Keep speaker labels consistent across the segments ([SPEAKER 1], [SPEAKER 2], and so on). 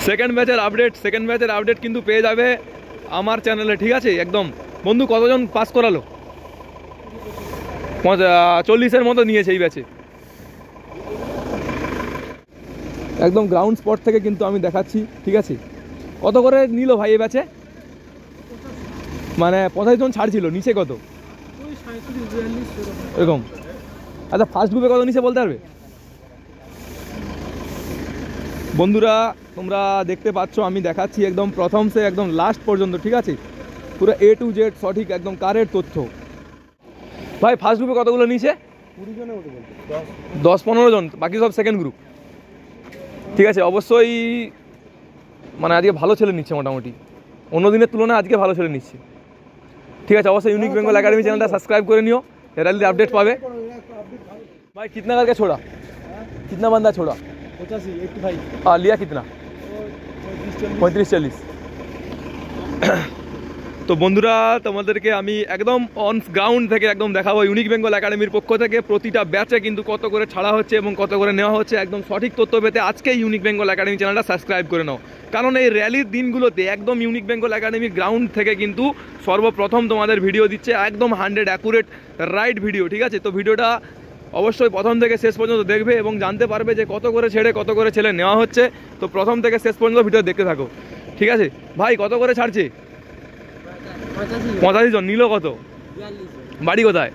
[SPEAKER 1] Second ব্যাচের update কিন্তু পেয়ে যাবে আমার চ্যানেলে, ঠিক আছে। একদম বন্ধু কতজন পাস করালো? 40-এর মতো নিয়েছে এই ব্যাচে। একদম গ্রাউন্ড স্পট থেকে কিন্তু আমি দেখাচ্ছি, ঠিক আছে। কত করে নিল ভাই এই ব্যাচে? মানে 85 জন ছাড় ছিল, নিচে কত এরকম? আচ্ছা ফার্স্ট গ্রুপে কত নিচে বলতে পারবে? বন্ধুরা তোমরা দেখতে পাচ্ছ, আমি দেখাচ্ছি একদম প্রথম সে একদম লাস্ট পর্যন্ত, ঠিক আছে। পুরো A to Z সঠিক একদম কারের তথ্য। ভাই ফার্স্ট গ্রুপে কতগুলো নিচে? 10-15 জন, বাকি সব সেকেন্ড গ্রুপ, ঠিক আছে। অবশ্যই মানে আজকে ভালো ছেলে নিচ্ছে, মোটামুটি অন্য দিনের তুলনায় আজকে ভালো ছেলে নিচ্ছে, ঠিক আছে। অবশ্যই ইউনিক বেঙ্গল একাডেমি চ্যানেলটা সাবস্ক্রাইব করে নিও, रैली अपडेट पावे। भाई कितना करके छोड़ा? कितना बंदा छोड़ा? 85। हाँ लिया कितना? 35-40। তো বন্ধুরা তোমাদেরকে আমি একদম অন গ্রাউন্ড থেকে একদম দেখাবো ইউনিক বেঙ্গল একাডেমির পক্ষ থেকে প্রতিটা ব্যাচে কিন্তু কত করে ছাড়া হচ্ছে এবং কত করে নেওয়া হচ্ছে। একদম সঠিক তথ্য পেতে আজকে ইউনিক বেঙ্গল একাডেমি চ্যানেলটা সাবস্ক্রাইব করে নাও, কারণ এই র্যালির দিনগুলোতে একদম ইউনিক বেঙ্গল একাডেমি গ্রাউন্ড থেকে কিন্তু সর্বপ্রথম তোমাদের ভিডিও দিচ্ছে, একদম 100 অ্যাকুরেট রাইট ভিডিও, ঠিক আছে। তো ভিডিওটা অবশ্যই প্রথম থেকে শেষ পর্যন্ত দেখবে এবং জানতে পারবে যে কত করে ছেড়ে কত করে ছেলে নেওয়া হচ্ছে। তো প্রথম থেকে শেষ পর্যন্ত ভিডিও দেখতে থাকো, ঠিক আছে। ভাই কত করে ছাড়ছে? 85 জন নিল কত? বাড়ি কোথায়?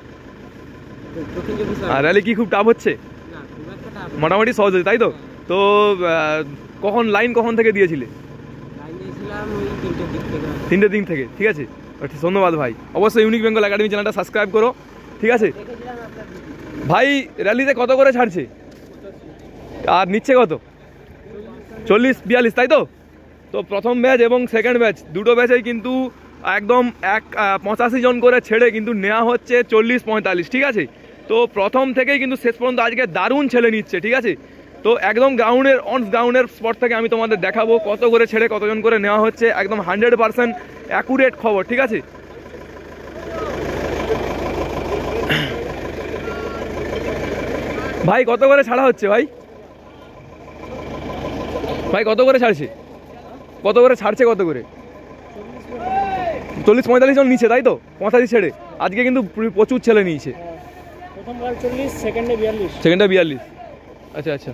[SPEAKER 1] র্যালি কি খুব টাফ হচ্ছে? মোটামুটি সহজ হচ্ছে, তাই তো। তো কখন থেকে দিয়েছিলে? 3টের দিন থেকে, ঠিক আছে। ধন্যবাদ ভাই। অবশ্যই ইউনিক বেঙ্গল একাডেমি চ্যানেলটা সাবস্ক্রাইব করো, ঠিক আছে। ভাই র্যালিতে কত করে ছাড়ছে আর নিচ্ছে কত? 40-42, তাই তো। তো প্রথম ব্যাচ এবং সেকেন্ড ব্যাচ দুটো ব্যাচেই কিন্তু একদম 85 জন করে ছেড়ে কিন্তু নেওয়া হচ্ছে 40-45, ঠিক আছে। তো প্রথম থেকেই কিন্তু শেষ পর্যন্ত আজকে দারুণ ছেলে নিচ্ছে, ঠিক আছে। তো একদম গ্রাউন্ডের স্পট থেকে আমি তোমাদের দেখাবো কত করে ছেড়ে কতজন করে নেওয়া হচ্ছে, একদম 100% অ্যাকুরেট খবর, ঠিক আছে। ভাই কত করে ছাড়া হচ্ছে? ভাই কত করে ছাড়ছে? কত করে ছাড়ছে? কত করে? 40-45 জন নিচে, তাই তো। 85 ছেড়ে আজকে কিন্তু প্রচুর ছেলে নিয়েছে।
[SPEAKER 2] প্রথমবার 40, সেকেন্ডে 42।
[SPEAKER 1] সেকেন্ডে 42, আচ্ছা আচ্ছা।